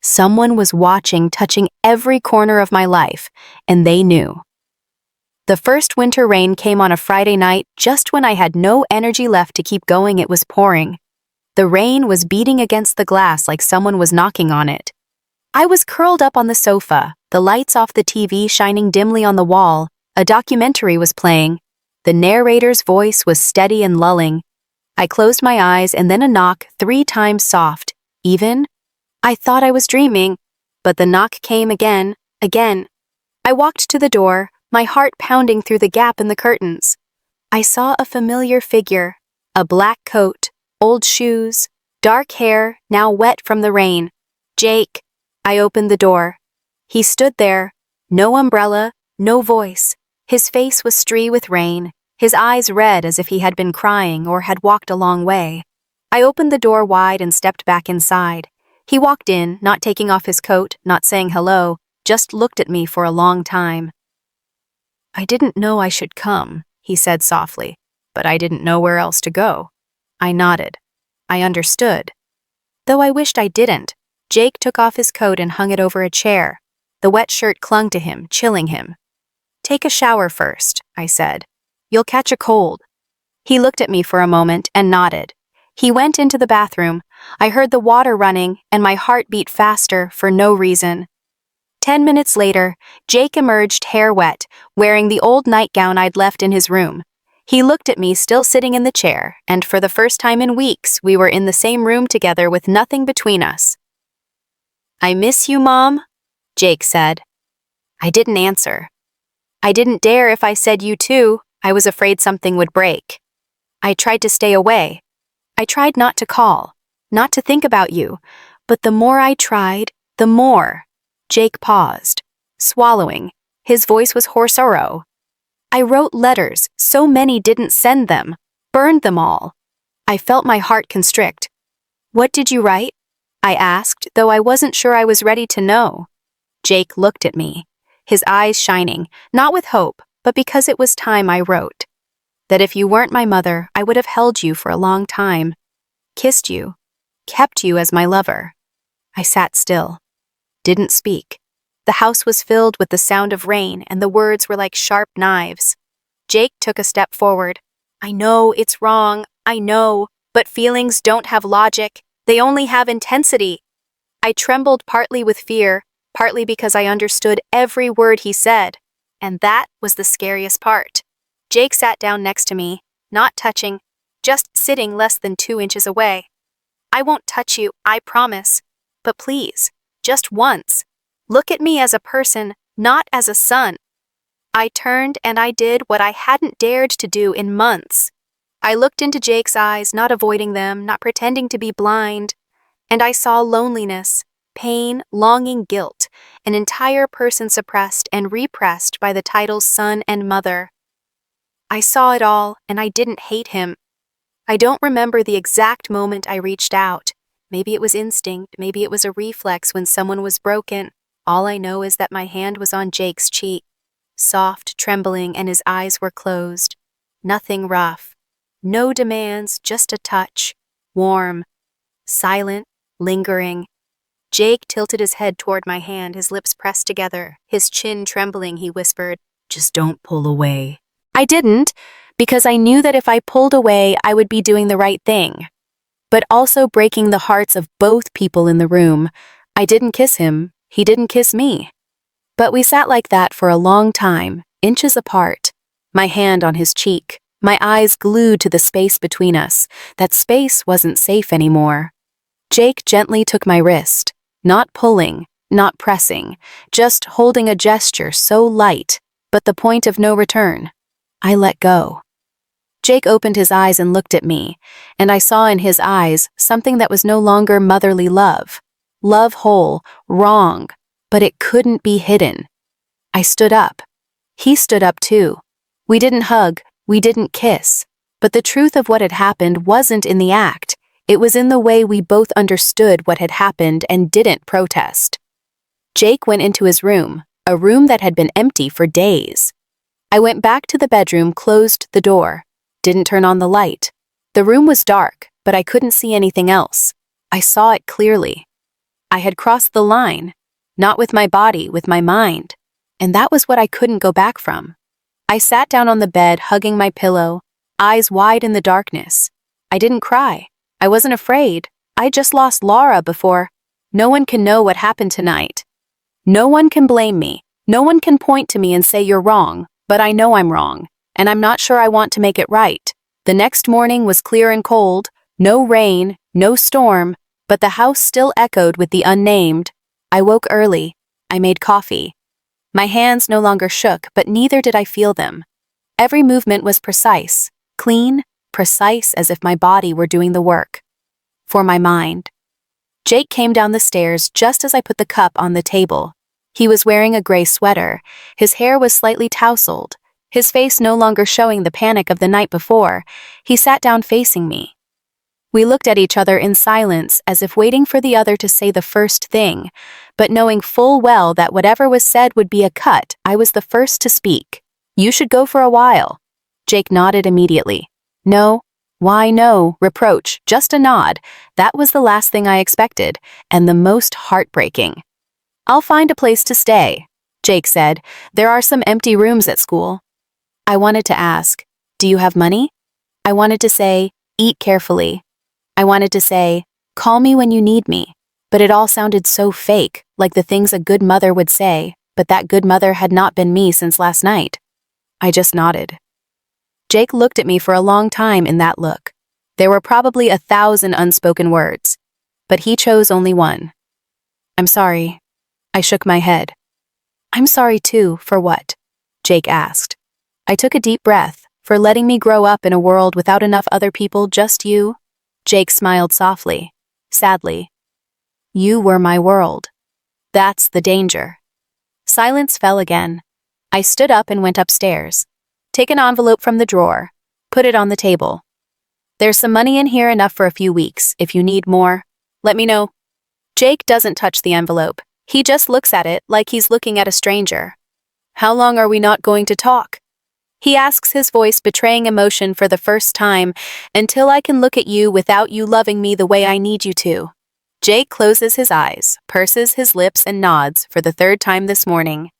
Someone was watching, touching every corner of my life, and they knew. The first winter rain came on a Friday night, just when I had no energy left to keep going. It was pouring. The rain was beating against the glass like someone was knocking on it. I was curled up on the sofa, the lights off the TV shining dimly on the wall. A documentary was playing. The narrator's voice was steady and lulling. I closed my eyes, and then a knock 3 times soft, even. I thought I was dreaming, but the knock came again. I walked to the door, my heart pounding through the gap in the curtains. I saw a familiar figure, a black coat, old shoes, dark hair, now wet from the rain. Jake. I opened the door. He stood there, no umbrella, no voice. His face was streaked with rain, his eyes red as if he had been crying or had walked a long way. I opened the door wide and stepped back inside. He walked in, not taking off his coat, not saying hello, just looked at me for a long time. I didn't know I should come, he said softly, but I didn't know where else to go. I nodded. I understood. Though I wished I didn't. Jake took off his coat and hung it over a chair. The wet shirt clung to him, chilling him. Take a shower first, I said. You'll catch a cold. He looked at me for a moment and nodded. He went into the bathroom. I heard the water running, and my heart beat faster for no reason. 10 minutes later, Jake emerged hair wet, wearing the old nightgown I'd left in his room. He looked at me still sitting in the chair, and for the first time in weeks, we were in the same room together with nothing between us. I miss you, Mom, Jake said. I didn't answer. I didn't dare. If I said you too, I was afraid something would break. I tried to stay away. I tried not to call, not to think about you, but the more I tried, the more. Jake paused, swallowing. His voice was hoarse. I wrote letters, so many didn't send them, burned them all. I felt my heart constrict. What did you write? I asked, though I wasn't sure I was ready to know. Jake looked at me, his eyes shining, not with hope, but because it was time. I wrote that if you weren't my mother, I would have held you for a long time, kissed you, kept you as my lover. I sat still, didn't speak. The house was filled with the sound of rain, and the words were like sharp knives. Jake took a step forward. I know it's wrong, I know, but feelings don't have logic. They only have intensity. I trembled, partly with fear, partly because I understood every word he said. And that was the scariest part. Jake sat down next to me, not touching, just sitting less than 2 inches away. I won't touch you, I promise. But please, just once. Look at me as a person, not as a son. I turned and I did what I hadn't dared to do in months. I looked into Jake's eyes, not avoiding them, not pretending to be blind, and I saw loneliness, pain, longing, guilt, an entire person suppressed and repressed by the titles son and mother. I saw it all, and I didn't hate him. I don't remember the exact moment I reached out. Maybe it was instinct, maybe it was a reflex when someone was broken. All I know is that my hand was on Jake's cheek, soft, trembling, and his eyes were closed. Nothing rough. No demands, just a touch. Warm. Silent. Lingering. Jake tilted his head toward my hand, his lips pressed together, his chin trembling. He whispered, "Just don't pull away." I didn't, because I knew that if I pulled away, I would be doing the right thing, but also breaking the hearts of both people in the room. I didn't kiss him. He didn't kiss me. But we sat like that for a long time, inches apart, my hand on his cheek, my eyes glued to the space between us. That space wasn't safe anymore. Jake gently took my wrist, not pulling, not pressing, just holding a gesture so light, but the point of no return. I let go. Jake opened his eyes and looked at me, and I saw in his eyes something that was no longer motherly love. Love whole, wrong, but it couldn't be hidden. I stood up. He stood up too. We didn't hug, we didn't kiss, but the truth of what had happened wasn't in the act. It was in the way we both understood what had happened and didn't protest. Jake went into his room, a room that had been empty for days. I went back to the bedroom, closed the door, didn't turn on the light. The room was dark, but I couldn't see anything else. I saw it clearly. I had crossed the line, not with my body, with my mind, and that was what I couldn't go back from. I sat down on the bed, hugging my pillow, eyes wide in the darkness. I didn't cry. I wasn't afraid. I just lost Laura before. No one can know what happened tonight. No one can blame me. No one can point to me and say you're wrong, but I know I'm wrong, and I'm not sure I want to make it right. The next morning was clear and cold, no rain, no storm, but the house still echoed with the unnamed. I woke early. I made coffee. My hands no longer shook, but neither did I feel them. Every movement was precise, clean, precise, as if my body were doing the work. For my mind. Jake came down the stairs just as I put the cup on the table. He was wearing a gray sweater. His hair was slightly tousled. His face no longer showing the panic of the night before. He sat down facing me. We looked at each other in silence, as if waiting for the other to say the first thing, but knowing full well that whatever was said would be a cut. I was the first to speak. "You should go for a while." Jake nodded immediately. "No." "Why no?" Reproach, just a nod. That was the last thing I expected, and the most heartbreaking. "I'll find a place to stay," Jake said. "There are some empty rooms at school." I wanted to ask, "Do you have money?" I wanted to say, "Eat carefully." I wanted to say, "Call me when you need me," but it all sounded so fake, like the things a good mother would say, but that good mother had not been me since last night. I just nodded. Jake looked at me for a long time in that look. There were probably 1,000 unspoken words, but he chose only one. "I'm sorry." I shook my head. "I'm sorry too, for what?" Jake asked. I took a deep breath, for letting me grow up in a world without enough other people, just you. Jake smiled softly, sadly. "You were my world. That's the danger." Silence fell again. I stood up and went upstairs. "Take an envelope from the drawer. Put it on the table. There's some money in here, enough for a few weeks. If you need more, let me know." Jake doesn't touch the envelope. He just looks at it like he's looking at a stranger. "How long are we not going to talk?" He asks, his voice betraying emotion for the first time. "Until I can look at you without you loving me the way I need you to." Jake closes his eyes, purses his lips, and nods for the third time this morning.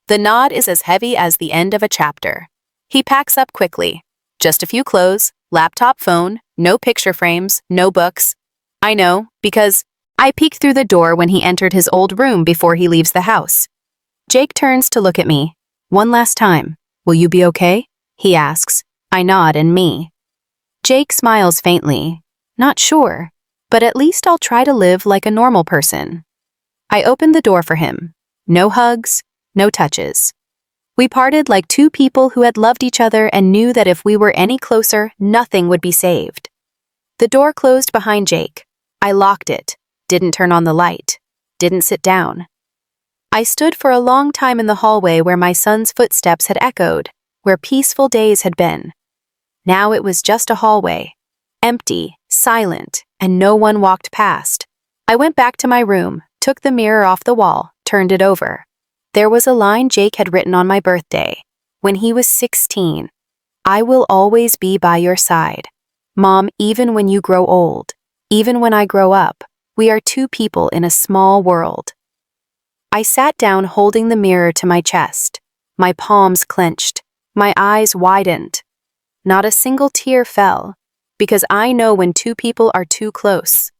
The nod is as heavy as the end of a chapter. He packs up quickly. Just a few clothes, laptop, phone, no picture frames, no books. I know, because I peeked through the door when he entered his old room before he leaves the house. Jake turns to look at me. "One last time. Will you be okay?" he asks. I nod and me. Jake smiles faintly. "Not sure, but at least I'll try to live like a normal person." I open the door for him. No hugs, no touches. We parted like two people who had loved each other and knew that if we were any closer, nothing would be saved. The door closed behind Jake. I locked it, didn't turn on the light, didn't sit down. I stood for a long time in the hallway where my son's footsteps had echoed, where peaceful days had been. Now it was just a hallway, empty, silent, and no one walked past. I went back to my room, took the mirror off the wall, turned it over. There was a line Jake had written on my birthday, when he was 16. I will always be by your side. Mom, even when you grow old, even when I grow up, we are two people in a small world. I sat down holding the mirror to my chest, my palms clenched, my eyes widened. Not a single tear fell, because I know when two people are too close.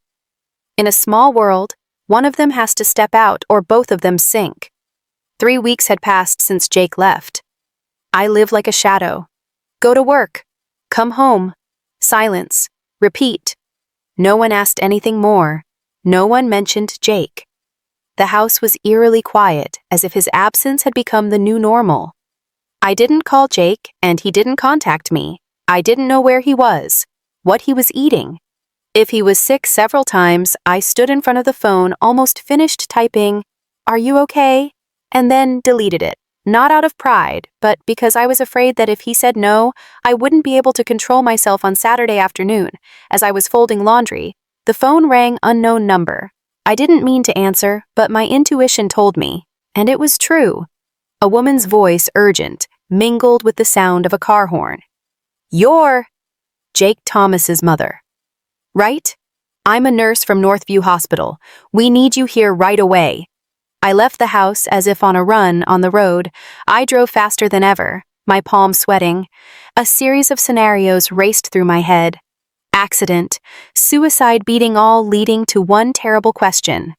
In a small world, one of them has to step out or both of them sink. 3 weeks had passed since Jake left. I live like a shadow. Go to work. Come home. Silence. Repeat. No one asked anything more. No one mentioned Jake. The house was eerily quiet, as if his absence had become the new normal. I didn't call Jake, and he didn't contact me. I didn't know where he was, what he was eating. If he was sick several times, I stood in front of the phone, almost finished typing, "Are you okay?" and then deleted it, not out of pride, but because I was afraid that if he said no, I wouldn't be able to control myself on Saturday afternoon. As I was folding laundry, the phone rang unknown number. I didn't mean to answer, but my intuition told me, and it was true. A woman's voice, urgent, mingled with the sound of a car horn. "You're Jake Thomas's mother. Right? I'm a nurse from Northview Hospital. We need you here right away." I left the house as if on a run on the road. I drove faster than ever, my palms sweating. A series of scenarios raced through my head. Accident, suicide beating all leading to one terrible question.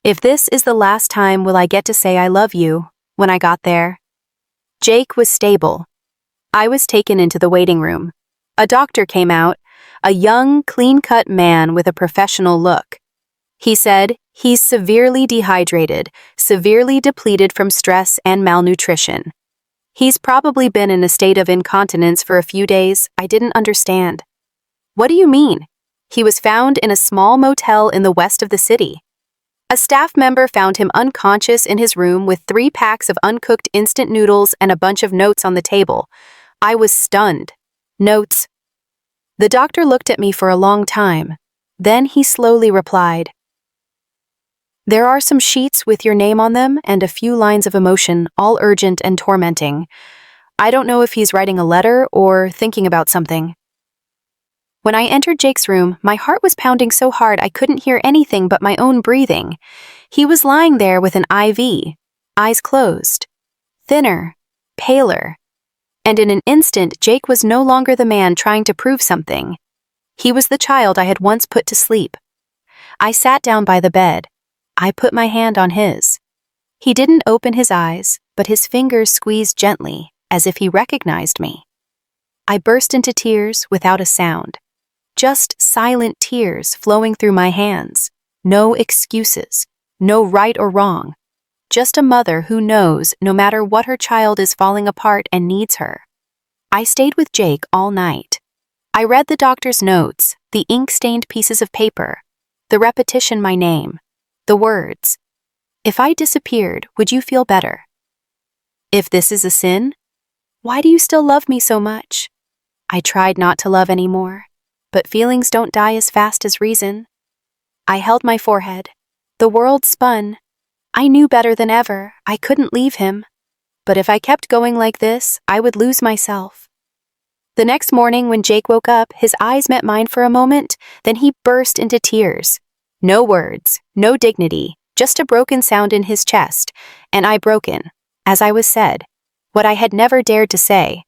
If this is the last time will I get to say I love you? When I got there, Jake was stable. I was taken into the waiting room. A doctor came out, a young, clean-cut man with a professional look. He said, "He's severely dehydrated, severely depleted from stress and malnutrition. He's probably been in a state of incontinence for a few days." I didn't understand. "What do you mean?" "He was found in a small motel in the west of the city. A staff member found him unconscious in his room with 3 packs of uncooked instant noodles and a bunch of notes on the table." I was stunned. Notes. The doctor looked at me for a long time. Then he slowly replied, "There are some sheets with your name on them and a few lines of emotion, all urgent and tormenting. I don't know if he's writing a letter or thinking about something." When I entered Jake's room, my heart was pounding so hard I couldn't hear anything but my own breathing. He was lying there with an IV, eyes closed, thinner, paler. And in an instant, Jake was no longer the man trying to prove something. He was the child I had once put to sleep. I sat down by the bed. I put my hand on his. He didn't open his eyes, but his fingers squeezed gently, as if he recognized me. I burst into tears without a sound. Just silent tears flowing through my hands. No excuses, no right or wrong. Just a mother who knows no matter what her child is falling apart and needs her. I stayed with Jake all night. I read the doctor's notes, the ink-stained pieces of paper, the repetition my name, the words. "If I disappeared, would you feel better? If this is a sin, why do you still love me so much?" I tried not to love anymore, but feelings don't die as fast as reason. I held my forehead. The world spun. I knew better than ever. I couldn't leave him. But if I kept going like this, I would lose myself. The next morning when Jake woke up, his eyes met mine for a moment, then he burst into tears. No words, no dignity, just a broken sound in his chest, and I broken, as I was said, what I had never dared to say.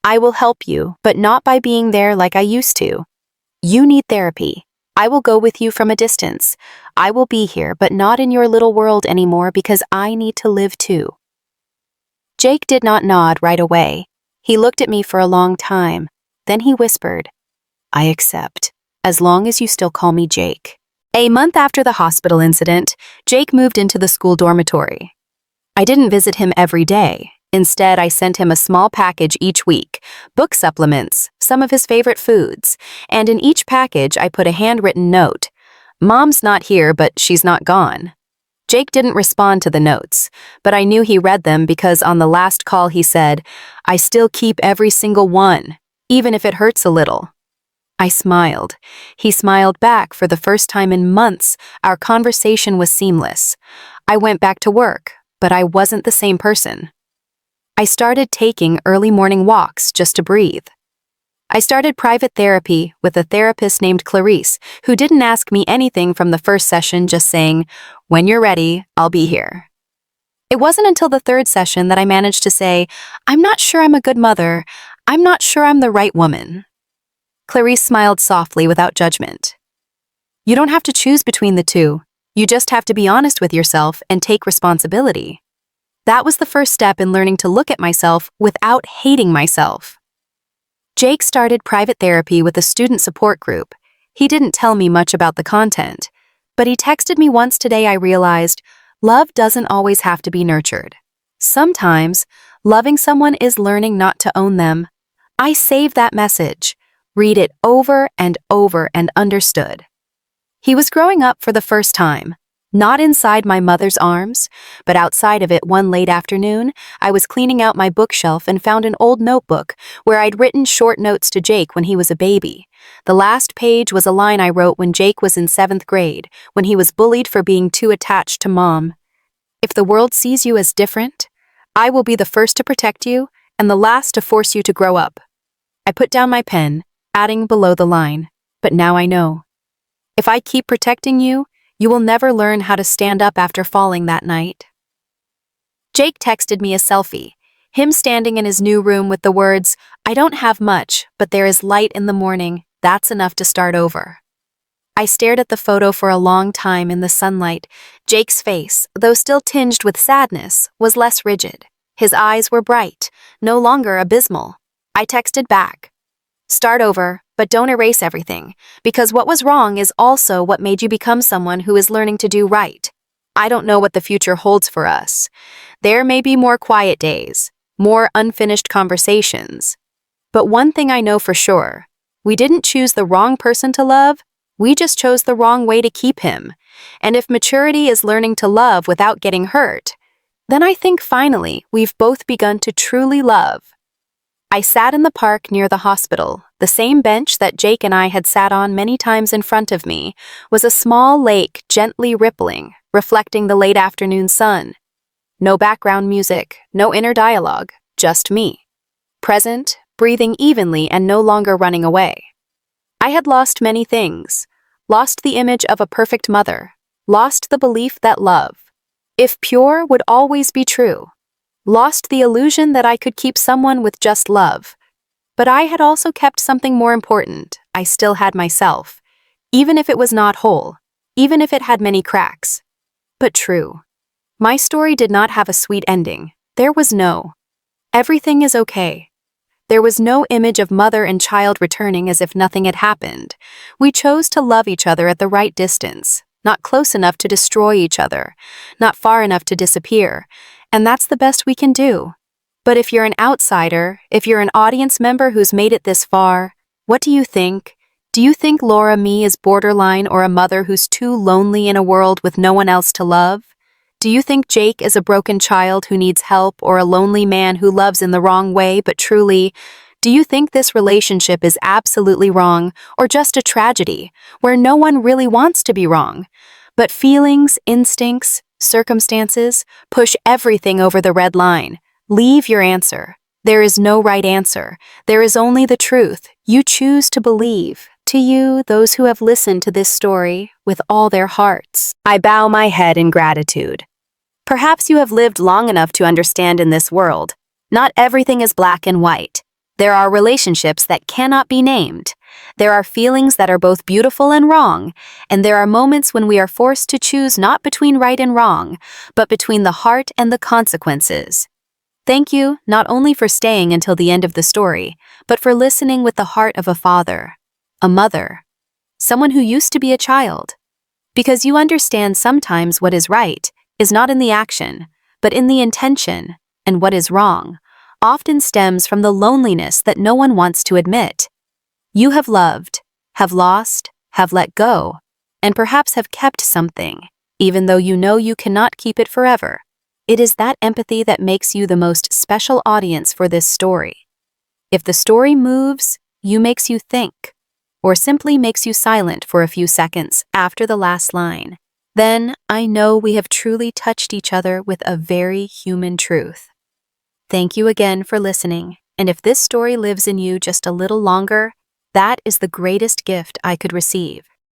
"I will help you, but not by being there like I used to. You need therapy. I will go with you from a distance. I will be here, but not in your little world anymore because I need to live too." Jake did not nod right away. He looked at me for a long time. Then he whispered, "I accept, as long as you still call me Jake." A month after the hospital incident, Jake moved into the school dormitory. I didn't visit him every day. Instead, I sent him a small package each week, book supplements, some of his favorite foods, and in each package I put a handwritten note. Mom's not here, but she's not gone. Jake didn't respond to the notes, but I knew he read them because on the last call he said, "I still keep every single one, even if it hurts a little." I smiled. He smiled back for the first time in months. Our conversation was seamless. I went back to work, but I wasn't the same person. I started taking early morning walks just to breathe. I started private therapy with a therapist named Clarice, who didn't ask me anything from the first session, just saying, "When you're ready, I'll be here." It wasn't until the third session that I managed to say, "I'm not sure I'm a good mother. I'm not sure I'm the right woman." Clarice smiled softly without judgment. "You don't have to choose between the two. You just have to be honest with yourself and take responsibility." That was the first step in learning to look at myself without hating myself. Jake started private therapy with a student support group. He didn't tell me much about the content, but he texted me once today. I realized love doesn't always have to be nurtured. Sometimes, loving someone is learning not to own them. I saved that message, read it over and understood. He was growing up for the first time. Not inside my mother's arms, but outside of it. One late afternoon, I was cleaning out my bookshelf and found an old notebook where I'd written short notes to Jake when he was a baby. The last page was a line I wrote when Jake was in 7th grade, when he was bullied for being too attached to Mom. "If the world sees you as different, I will be the first to protect you and the last to force you to grow up." I put down my pen, adding below the line, "But now I know. If I keep protecting you, you will never learn how to stand up after falling that night." Jake texted me a selfie, him standing in his new room with the words, "I don't have much, but there is light in the morning. That's enough to start over." I stared at the photo for a long time in the sunlight. Jake's face, though still tinged with sadness, was less rigid. His eyes were bright, no longer abysmal. I texted back, "Start over, but don't erase everything, because what was wrong is also what made you become someone who is learning to do right. I don't know what the future holds for us. There may be more quiet days, more unfinished conversations. But one thing I know for sure, we didn't choose the wrong person to love, we just chose the wrong way to keep him. And if maturity is learning to love without getting hurt, then I think finally we've both begun to truly love." I sat in the park near the hospital. The same bench that Jake and I had sat on many times. In front of me was a small lake gently rippling, reflecting the late afternoon sun. No background music, no inner dialogue, just me. Present, breathing evenly and no longer running away. I had lost many things. Lost the image of a perfect mother. Lost the belief that love, if pure, would always be true. Lost the illusion that I could keep someone with just love. But I had also kept something more important. I still had myself, even if it was not whole, even if it had many cracks. But true. My story did not have a sweet ending. There was no, "Everything is okay." There was no image of mother and child returning as if nothing had happened. We chose to love each other at the right distance, not close enough to destroy each other, not far enough to disappear. And that's the best we can do. But if you're an outsider, if you're an audience member who's made it this far, what do you think? Do you think Laura Mee is borderline or a mother who's too lonely in a world with no one else to love? Do you think Jake is a broken child who needs help or a lonely man who loves in the wrong way but truly? Do you think this relationship is absolutely wrong or just a tragedy where no one really wants to be wrong? But feelings, instincts, circumstances push everything over the red line. Leave your answer. There is no right answer. There is only the truth. You choose to believe. To you, those who have listened to this story with all their hearts, I bow my head in gratitude. Perhaps you have lived long enough to understand in this world, not everything is black and white. There are relationships that cannot be named. There are feelings that are both beautiful and wrong, and there are moments when we are forced to choose not between right and wrong, but between the heart and the consequences. Thank you not only for staying until the end of the story, but for listening with the heart of a father, a mother, someone who used to be a child. Because you understand sometimes what is right is not in the action, but in the intention, and what is wrong often stems from the loneliness that no one wants to admit. You have loved, have lost, have let go, and perhaps have kept something, even though you know you cannot keep it forever. It is that empathy that makes you the most special audience for this story. If the story moves, makes you think, or simply makes you silent for a few seconds after the last line, then I know we have truly touched each other with a very human truth. Thank you again for listening, and if this story lives in you just a little longer, that is the greatest gift I could receive.